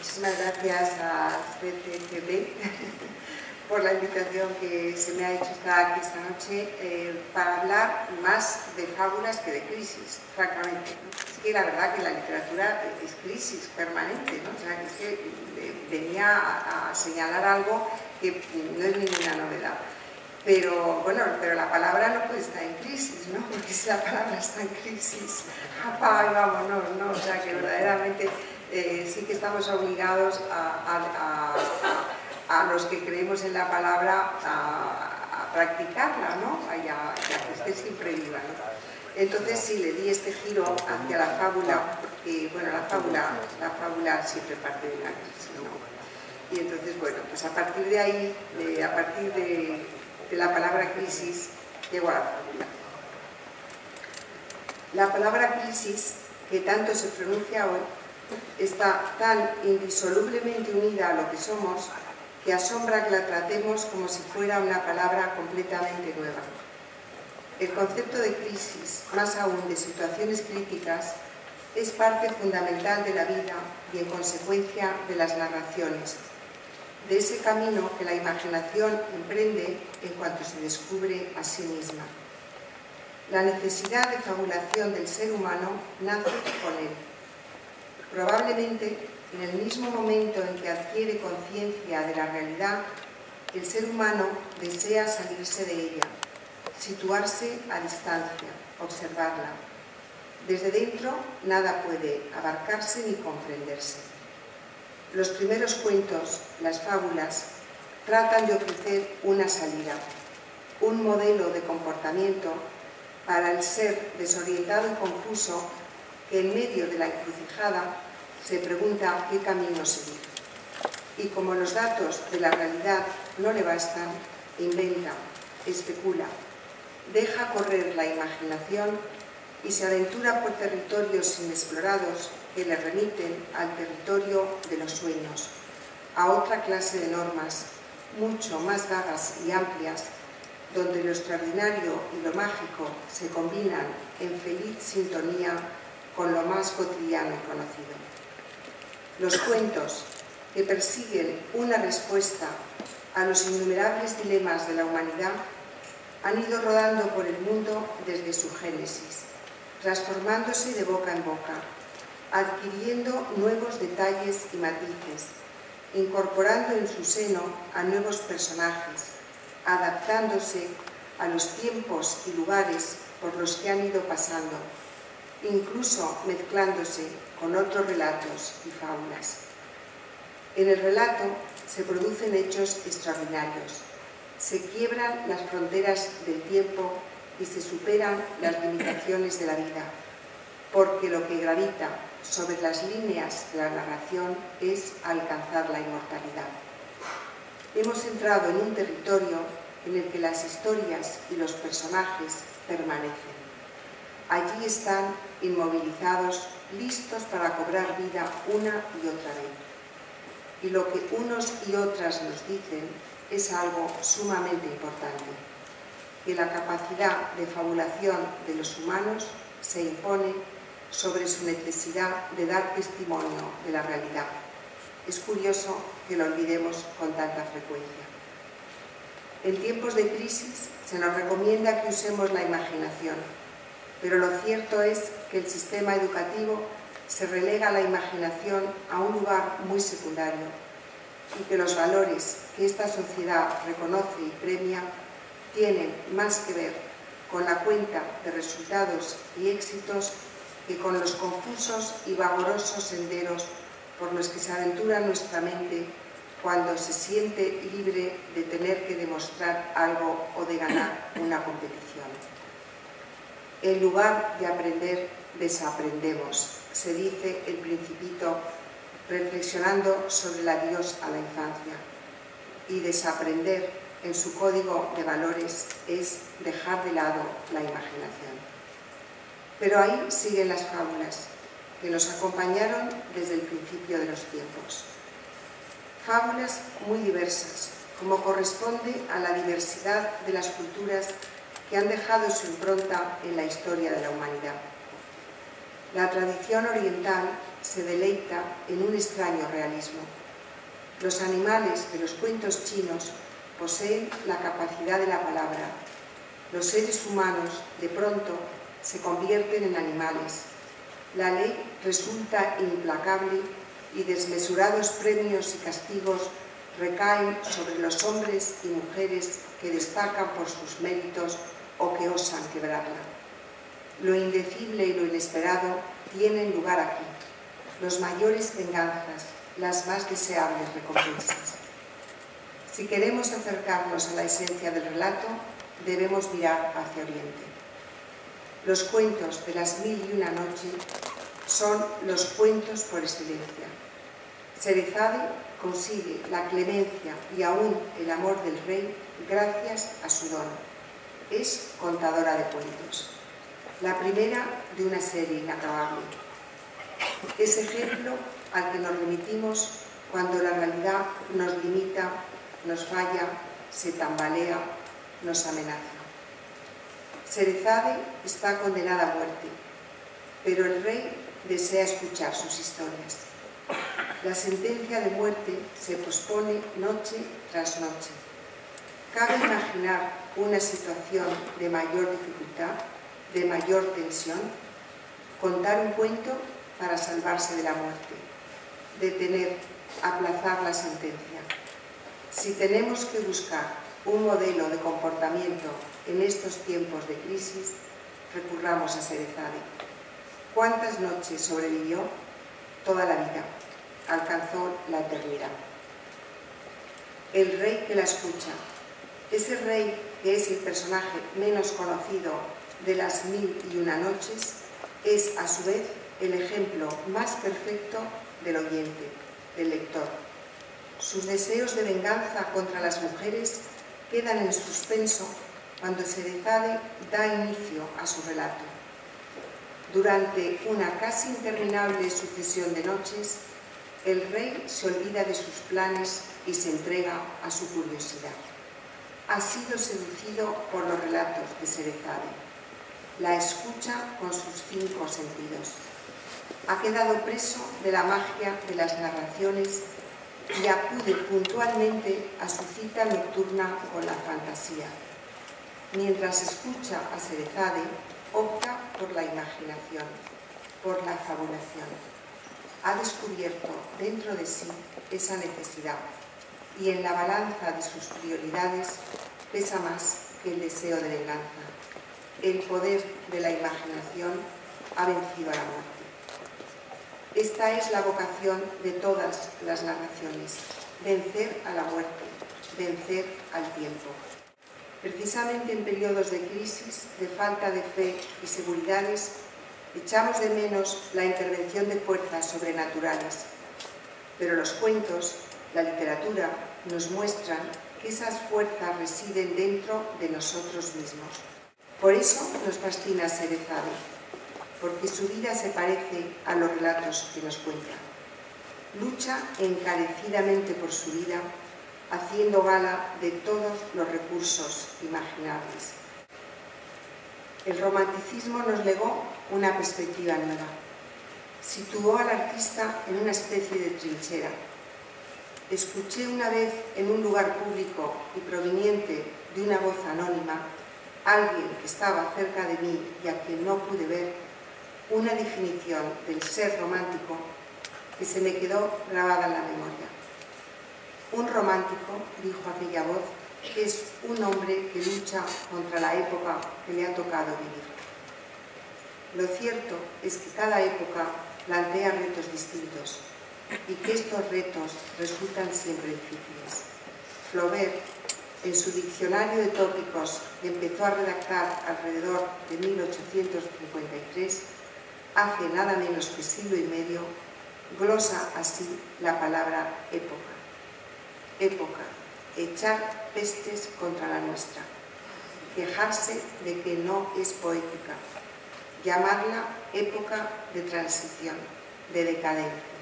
Muchísimas gracias a CCCB por la invitación que se me ha hecho estar aquí esta noche para hablar más de fábulas que de crisis, francamente, ¿no? Es que la verdad que la literatura es crisis permanente, ¿no? O sea, es que venía a señalar algo que no es ninguna novedad. Pero bueno, la palabra no puede estar en crisis, ¿no? Porque si la palabra está en crisis, apaga y vámonos, ¿no? O sea, que verdaderamente sí que estamos obligados a los que creemos en la palabra a practicarla, ¿no? Y a que esté siempre viva, ¿no? Entonces sí, le di este giro hacia la fábula, porque bueno, la fábula siempre parte de una crisis, ¿no? Y entonces, bueno, pues a partir de ahí, a partir de la palabra crisis, llego a la fábula. La palabra crisis, que tanto se pronuncia hoy, está tan indisolublemente unida a lo que somos que asombra que la tratemos como si fuera una palabra completamente nueva. El concepto de crisis, más aún de situaciones críticas, es parte fundamental de la vida y en consecuencia de las narraciones, de ese camino que la imaginación emprende en cuanto se descubre a sí misma. La necesidad de fabulación del ser humano nace con él. Probablemente, en el mismo momento en que adquiere conciencia de la realidad, el ser humano desea salirse de ella, situarse a distancia, observarla. Desde dentro nada puede abarcarse ni comprenderse. Los primeros cuentos, las fábulas, tratan de ofrecer una salida, un modelo de comportamiento para el ser desorientado y confuso que en medio de la encrucijada se pregunta qué camino seguir. Y como los datos de la realidad no le bastan, inventa, especula, deja correr la imaginación y se aventura por territorios inexplorados que le remiten al territorio de los sueños, a otra clase de normas, mucho más vagas y amplias, donde lo extraordinario y lo mágico se combinan en feliz sintonía con lo más cotidiano y conocido. Los cuentos, que persiguen una respuesta a los innumerables dilemas de la humanidad, han ido rodando por el mundo desde su génesis, transformándose de boca en boca, adquiriendo nuevos detalles y matices, incorporando en su seno a nuevos personajes, adaptándose a los tiempos y lugares por los que han ido pasando, incluso mezclándose con otros relatos y fábulas. En el relato se producen hechos extraordinarios, se quiebran las fronteras del tiempo y se superan las limitaciones de la vida, porque lo que gravita sobre las líneas de la narración es alcanzar la inmortalidad. Hemos entrado en un territorio en el que las historias y los personajes permanecen. Allí están inmovilizados, listos para cobrar vida una y otra vez. Y lo que unos y otras nos dicen es algo sumamente importante, que la capacidad de fabulación de los humanos se impone sobre su necesidad de dar testimonio de la realidad. Es curioso que lo olvidemos con tanta frecuencia. En tiempos de crisis se nos recomienda que usemos la imaginación, pero lo cierto es que el sistema educativo se relega la imaginación a un lugar muy secundario y que los valores que esta sociedad reconoce y premia tienen más que ver con la cuenta de resultados y éxitos que con los confusos y vagorosos senderos por los que se aventura nuestra mente cuando se siente libre de tener que demostrar algo o de ganar una competición. En lugar de aprender, desaprendemos, se dice el Principito, reflexionando sobre el adiós a la infancia. Y desaprender en su código de valores es dejar de lado la imaginación. Pero ahí siguen las fábulas, que nos acompañaron desde el principio de los tiempos. Fábulas muy diversas, como corresponde a la diversidad de las culturas que han dejado su impronta en la historia de la humanidad. La tradición oriental se deleita en un extraño realismo. Los animales de los cuentos chinos poseen la capacidad de la palabra. Los seres humanos, de pronto, se convierten en animales. La ley resulta implacable y desmesurados premios y castigos recaen sobre los hombres y mujeres que destacan por sus méritos o que osan quebrarla. Lo indecible y lo inesperado tienen lugar aquí, los mayores venganzas, las más deseables recompensas. Si queremos acercarnos a la esencia del relato, debemos mirar hacia Oriente. Los cuentos de las 1001 noches son los cuentos por excelencia. Sherezade consigue la clemencia y aún el amor del rey gracias a su don. Es contadora de cuentos. La primera de una serie inacabable. Es ejemplo al que nos remitimos cuando la realidad nos limita, nos falla, se tambalea, nos amenaza. Sherezade está condenada a muerte, pero el rey desea escuchar sus historias. La sentencia de muerte se pospone noche tras noche. ¿Cabe imaginar una situación de mayor dificultad, de mayor tensión? Contar un cuento para salvarse de la muerte, detener, aplazar la sentencia. Si tenemos que buscar un modelo de comportamiento en estos tiempos de crisis, recurramos a Sherezade. ¿Cuántas noches sobrevivió? Toda la vida. Alcanzó la eternidad. El rey que la escucha. Ese rey que es el personaje menos conocido de las 1001 noches, es a su vez el ejemplo más perfecto del oyente, del lector. Sus deseos de venganza contra las mujeres quedan en suspenso cuando Sherezade da inicio a su relato. Durante una casi interminable sucesión de noches, el rey se olvida de sus planes y se entrega a su curiosidad. Ha sido seducido por los relatos de Sherezade. La escucha con sus 5 sentidos. Ha quedado preso de la magia de las narraciones y acude puntualmente a su cita nocturna con la fantasía. Mientras escucha a Sherezade, opta por la imaginación, por la fabulación. Ha descubierto dentro de sí esa necesidad y en la balanza de sus prioridades pesa más que el deseo de venganza. El poder de la imaginación ha vencido a la muerte. Esta es la vocación de todas las narraciones: vencer a la muerte, vencer al tiempo. Precisamente en periodos de crisis, de falta de fe y seguridades, echamos de menos la intervención de fuerzas sobrenaturales. Pero los cuentos, la literatura, nos muestran que esas fuerzas residen dentro de nosotros mismos. Por eso nos fascina Sherezade, porque su vida se parece a los relatos que nos cuenta. Lucha encarecidamente por su vida, haciendo gala de todos los recursos imaginables. El romanticismo nos legó una perspectiva nueva. Situó al artista en una especie de trinchera. Escuché una vez en un lugar público y proveniente de una voz anónima, alguien que estaba cerca de mí y a quien no pude ver, una definición del ser romántico que se me quedó grabada en la memoria. Un romántico, dijo aquella voz, es un hombre que lucha contra la época que le ha tocado vivir. Lo cierto es que cada época plantea retos distintos y que estos retos resultan siempre difíciles. Flaubert, en su diccionario de tópicos que empezó a redactar alrededor de 1853, hace nada menos que siglo y medio, glosa así la palabra época. Época, echar pestes contra la nuestra, quejarse de que no es poética, llamarla época de transición, de decadencia.